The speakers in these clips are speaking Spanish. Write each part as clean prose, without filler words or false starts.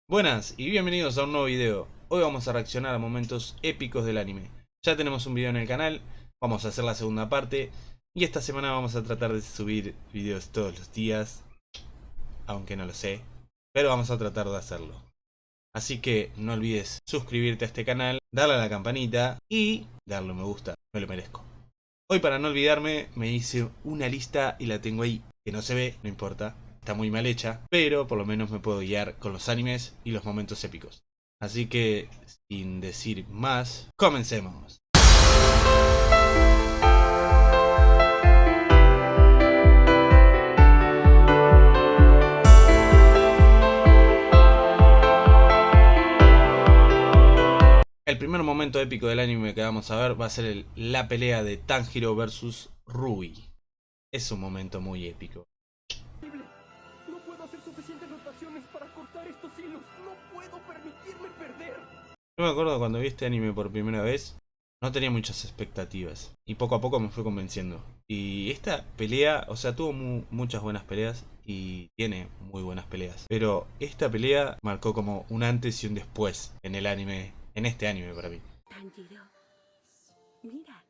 Buenas y bienvenidos a un nuevo video. Hoy vamos a reaccionar a momentos épicos del anime. Ya tenemos un video en el canal, vamos a hacer la segunda parte. Y esta semana vamos a tratar de subir videos todos los días. Aunque no lo sé, pero vamos a tratar de hacerlo. Así que no olvides suscribirte a este canal, darle a la campanita y darle un me gusta, me lo merezco. Hoy, para no olvidarme, me hice una lista y la tengo ahí, que no se ve, no importa. Está muy mal hecha, pero por lo menos me puedo guiar con los animes y los momentos épicos. Así que, sin decir más, comencemos. El primer momento épico del anime que vamos a ver va a ser la pelea de Tanjiro versus Ruby. Es un momento muy épico. No puedo hacer suficientes rotaciones para cortar estos hilos. No puedo permitirme perder. Yo me acuerdo cuando vi este anime por primera vez, no tenía muchas expectativas. Y poco a poco me fue convenciendo. Y esta pelea, o sea, tuvo muchas buenas peleas. Y tiene muy buenas peleas. Pero esta pelea marcó como un antes y un después en el anime. En este anime para mí. Tanjiro, mira,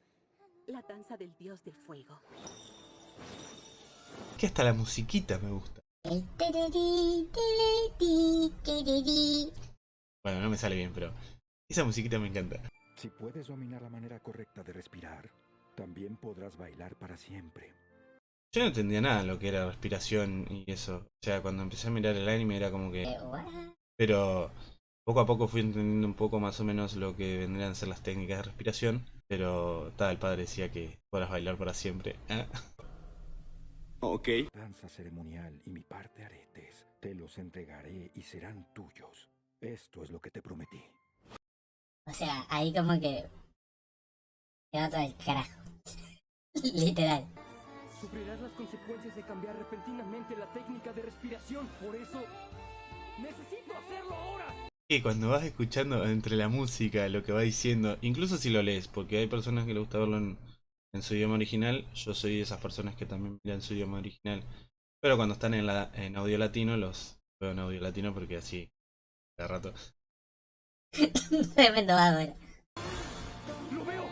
la danza del dios del fuego. Que hasta la musiquita me gusta. Bueno, no me sale bien, pero esa musiquita me encanta. Si puedes dominar la manera correcta de respirar, también podrás bailar para siempre. Yo no entendía nada de lo que era respiración y eso. O sea, cuando empecé a mirar el anime era como que... Pero poco a poco fui entendiendo un poco más o menos lo que vendrían a ser las técnicas de respiración. Pero el padre decía que podrás bailar para siempre. Ok. Danza ceremonial y mi par de aretes, te los entregaré y serán tuyos. Esto es lo que te prometí. O sea, ahí como que queda todo el carajo. Literal. Sufrirás las consecuencias de cambiar repentinamente la técnica de respiración. Por eso, necesito hacerlo ahora. Y cuando vas escuchando entre la música, lo que va diciendo, incluso si lo lees, porque hay personas que les gusta verlo en su idioma original, yo soy de esas personas que también miran su idioma original. Pero cuando están en audio latino, los veo en audio latino porque así, de rato. Tremendo vago. ¡Lo veo!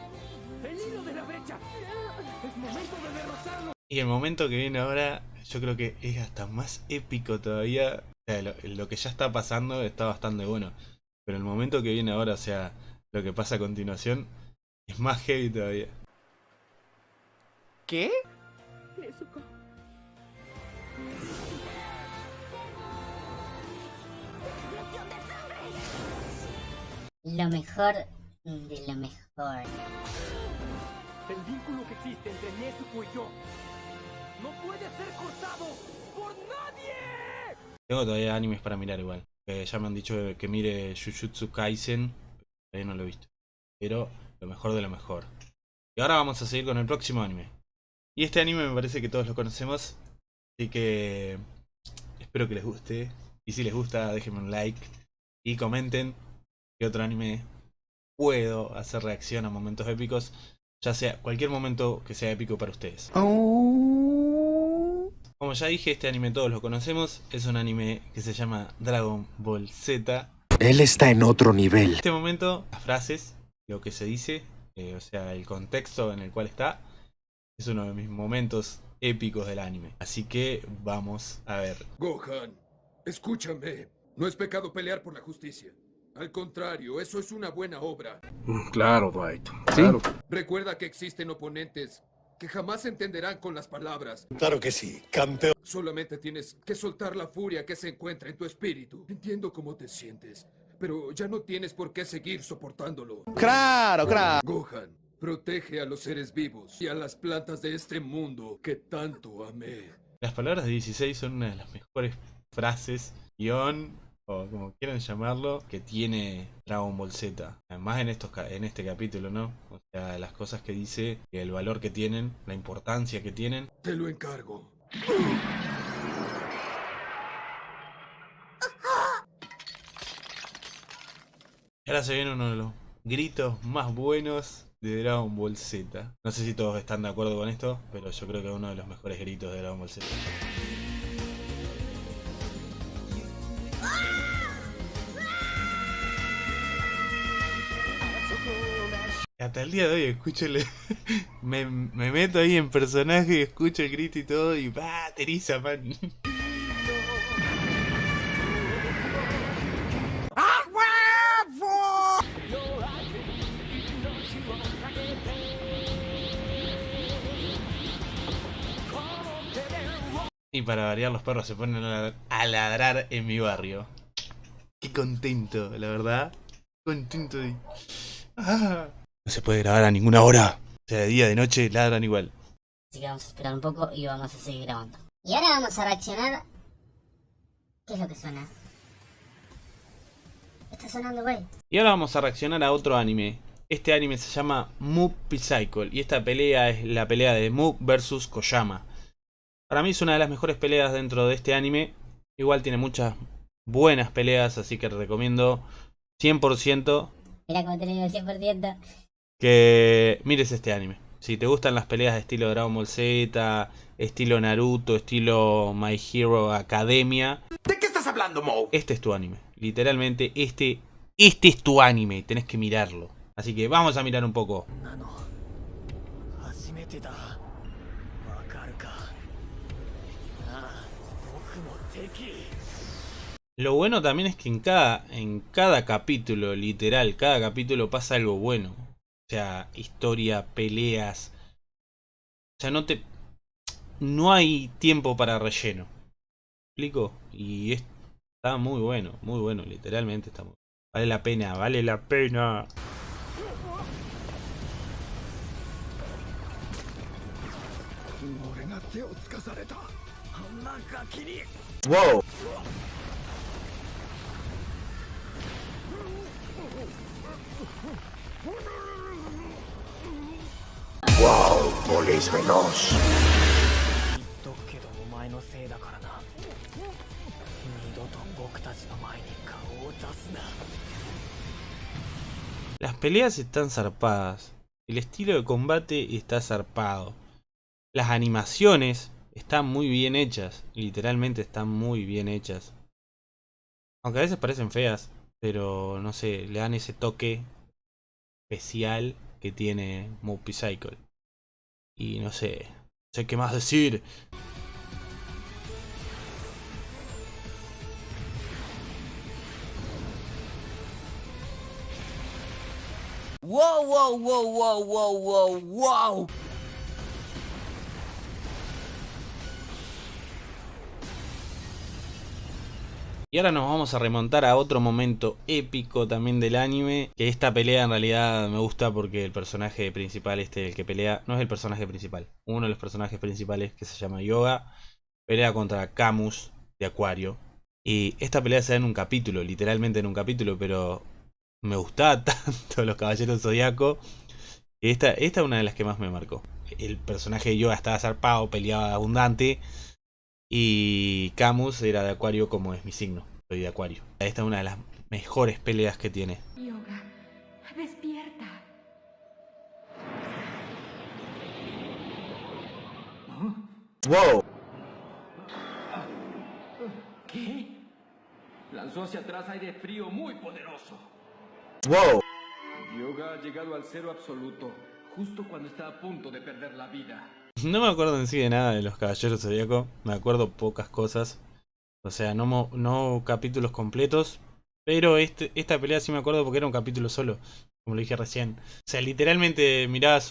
¡El hilo de la brecha! ¡Es momento de derrotarlo! Y el momento que viene ahora, yo creo que es hasta más épico todavía. O sea, lo que ya está pasando está bastante bueno. Pero el momento que viene ahora, o sea, lo que pasa a continuación, es más heavy todavía. ¿Qué? Nezuko. Lo mejor de lo mejor. El vínculo que existe entre Nezuko y yo no puede ser cortado por nadie. Tengo todavía animes para mirar igual. Ya me han dicho que mire Jujutsu Kaisen. Todavía no lo he visto. Pero lo mejor de lo mejor. Y ahora vamos a seguir con el próximo anime. Y este anime me parece que todos lo conocemos. Así que espero que les guste. Y si les gusta, déjenme un like. Y comenten qué otro anime puedo hacer reacción a momentos épicos. Ya sea cualquier momento que sea épico para ustedes. Como ya dije, este anime todos lo conocemos. Es un anime que se llama Dragon Ball Z. Él está en otro nivel. En este momento, las frases, lo que se dice, o sea, el contexto en el cual está, es uno de mis momentos épicos del anime. Así que vamos a ver. Gohan, escúchame. No es pecado pelear por la justicia. Al contrario, eso es una buena obra. Claro, Dwight. Claro. Recuerda que existen oponentes que jamás entenderán con las palabras. Claro que sí, campeón. Solamente tienes que soltar la furia que se encuentra en tu espíritu. Entiendo cómo te sientes, pero ya no tienes por qué seguir soportándolo. Claro. Gohan, protege a los seres vivos y a las plantas de este mundo que tanto amé. Las palabras de 16 son una de las mejores frases, guión, o como quieran llamarlo, que tiene Dragon Ball Z. Además en este capítulo, ¿no? O sea, las cosas que dice, el valor que tienen, la importancia que tienen. Te lo encargo. Y ahora se viene uno de los gritos más buenos de Dragon Ball Z. No sé si todos están de acuerdo con esto, pero yo creo que es uno de los mejores gritos de Dragon Ball Z. Hasta el día de hoy escucho me meto ahí en personaje, escucho el grito y todo y ¡bah! Te eriza, man. Y para variar, los perros se ponen a ladrar en mi barrio. Qué contento, la verdad. Contento de... ¡Ah! No se puede grabar a ninguna hora. O sea, de día, de noche, ladran igual. Así que vamos a esperar un poco y vamos a seguir grabando. Y ahora vamos a reaccionar. ¿Qué es lo que suena? Está sonando, güey. Y ahora vamos a reaccionar a otro anime. Este anime se llama Mob Psycho. Y esta pelea es la pelea de Mob vs Koyama. Para mí es una de las mejores peleas dentro de este anime. Igual tiene muchas buenas peleas, así que recomiendo 100% Mira cómo te lo digo 100%. que mires este anime. Si te gustan las peleas de estilo Dragon Ball Z, estilo Naruto, estilo My Hero Academia. ¿De qué estás hablando, Mo? Este es tu anime. Literalmente este es tu anime. Tenés que mirarlo. Así que vamos a mirar un poco. Lo bueno también es que en cada capítulo, literal, cada capítulo pasa algo bueno. O sea, historia, peleas. O sea, no hay tiempo para relleno. ¿Me explico? Y está muy bueno, literalmente está muy bueno. Vale la pena, vale la pena. Wow. Wow, Polis veloz. Las peleas están zarpadas. El estilo de combate está zarpado. Las animaciones están muy bien hechas. Literalmente están muy bien hechas. Aunque a veces parecen feas. Pero no sé, le dan ese toque especial que tiene Mob Psycho. Y no sé qué más decir. Wow, wow, wow, wow, wow, wow, wow. Y ahora nos vamos a remontar a otro momento épico también del anime. Que esta pelea en realidad me gusta porque el personaje principal, el que pelea, no es el personaje principal. Uno de los personajes principales, que se llama Yoga, pelea contra Camus de Acuario. Y esta pelea se da en un capítulo, literalmente en un capítulo, pero me gustaba tanto los Caballeros Zodiaco. Esta es una de las que más me marcó. El personaje de Yoga estaba zarpado, peleaba abundante. Y Camus era de Acuario, como es mi signo. Soy de Acuario. Esta es una de las mejores peleas que tiene. Yoga, despierta. Wow. ¿Qué? Lanzó hacia atrás aire frío muy poderoso. Wow. Yoga ha llegado al cero absoluto, justo cuando está a punto de perder la vida. No me acuerdo en sí de nada de los Caballeros Zodíaco. Me acuerdo pocas cosas. O sea, no capítulos completos. Pero esta pelea sí me acuerdo porque era un capítulo solo. Como lo dije recién. O sea, literalmente mirabas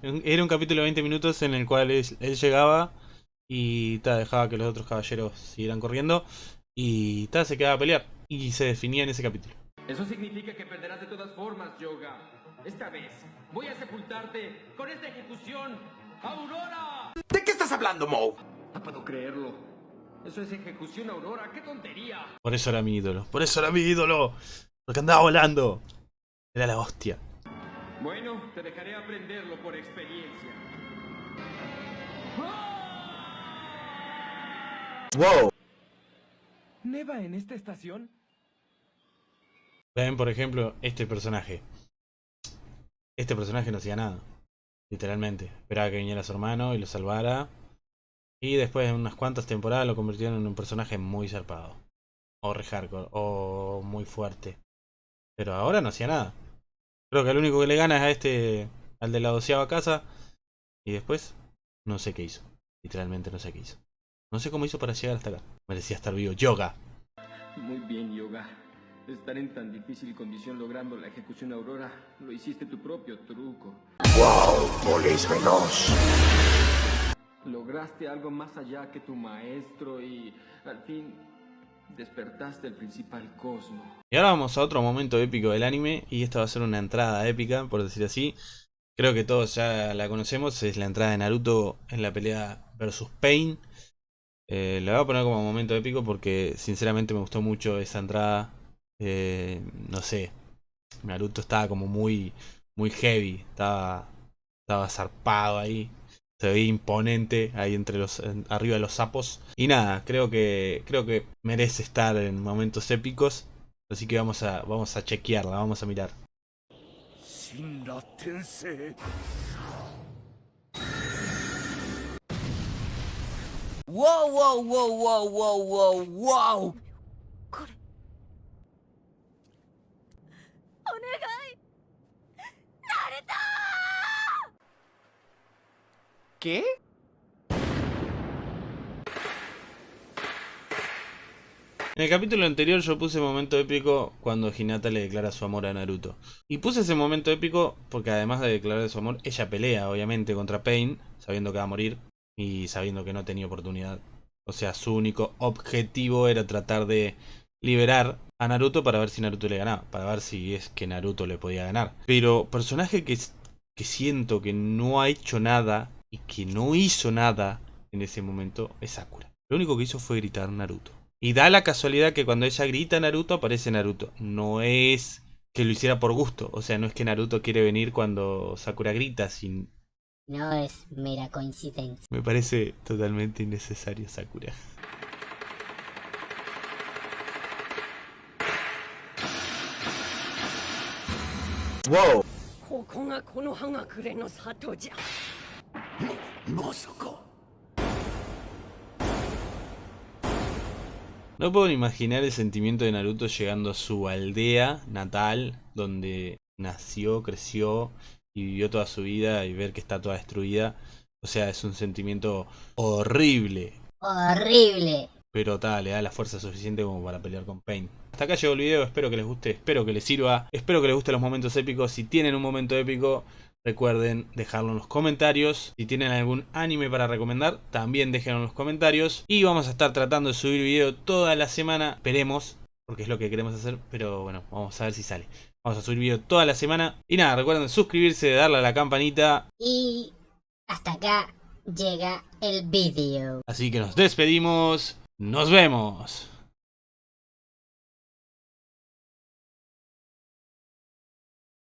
era un capítulo de 20 minutos en el cual él llegaba y dejaba que los otros caballeros siguieran corriendo. Y se quedaba a pelear. Y se definía en ese capítulo. Eso significa que perderás de todas formas, Yoga. Esta vez voy a sepultarte con esta ejecución. ¡Aurora! ¿De qué estás hablando, Mo? No puedo creerlo. Eso es ejecución, Aurora. ¡Qué tontería! Por eso era mi ídolo. Por eso era mi ídolo. Porque andaba volando. Era la hostia. Bueno, te dejaré aprenderlo por experiencia. Wow. ¿Neva en esta estación? Ven, por ejemplo, este personaje. Este personaje no hacía nada. Literalmente. Esperaba que viniera su hermano y lo salvara. Y después de unas cuantas temporadas lo convirtieron en un personaje muy zarpado. O re hardcore. O muy fuerte. Pero ahora no hacía nada. Creo que el único que le gana es a este, al de la 12ª casa. Y después, no sé qué hizo. Literalmente no sé qué hizo. No sé cómo hizo para llegar hasta acá. Merecía estar vivo. Yoga. Muy bien, Yoga. Estar en tan difícil condición logrando la ejecución Aurora, lo hiciste tu propio truco. Wow, Polis veloz. Lograste algo más allá que tu maestro y al fin despertaste el principal cosmo. Y ahora vamos a otro momento épico del anime. Y esta va a ser una entrada épica, por decir así. Creo que todos ya la conocemos. Es la entrada de Naruto en la pelea versus Pain. La voy a poner como momento épico porque sinceramente me gustó mucho esa entrada. No sé, Naruto estaba como muy heavy, estaba zarpado ahí, se veía imponente ahí entre los arriba de los sapos. Y nada, creo que merece estar en momentos épicos, así que vamos a chequearla, vamos a mirar. Shinra Tensei. Wow, wow, wow, wow, wow, wow, wow. これお願いナルト¿Qué? En el capítulo anterior yo puse momento épico cuando Hinata le declara su amor a Naruto. Y puse ese momento épico porque además de declarar su amor, ella pelea obviamente contra Pain, sabiendo que va a morir y sabiendo que no tenía oportunidad. O sea, su único objetivo era tratar de liberar a Naruto para ver si Naruto le ganaba, para ver si es que Naruto le podía ganar. Pero personaje que siento que no ha hecho nada y que no hizo nada en ese momento es Sakura. Lo único que hizo fue gritar Naruto. Y da la casualidad que cuando ella grita Naruto aparece Naruto. No es que lo hiciera por gusto. O sea, no es que Naruto quiere venir cuando Sakura grita. No es mera coincidencia. Me parece totalmente innecesario Sakura. Wow. ここがこの葉隠れの里じゃ。まさか。 No puedo ni imaginar el sentimiento de Naruto llegando a su aldea natal, donde nació, creció y vivió toda su vida, y ver que está toda destruida. O sea, es un sentimiento horrible. Horrible. Pero tal, le da la fuerza suficiente como para pelear con Pain. Hasta acá llegó el video, espero que les guste, espero que les sirva, espero que les gusten los momentos épicos. Si tienen un momento épico, recuerden dejarlo en los comentarios. Si tienen algún anime para recomendar, también déjenlo en los comentarios. Y vamos a estar tratando de subir video toda la semana, esperemos, porque es lo que queremos hacer, pero bueno, vamos a ver si sale. Vamos a subir video toda la semana. Y nada, recuerden suscribirse, darle a la campanita. Y hasta acá llega el vídeo. Así que nos despedimos, nos vemos.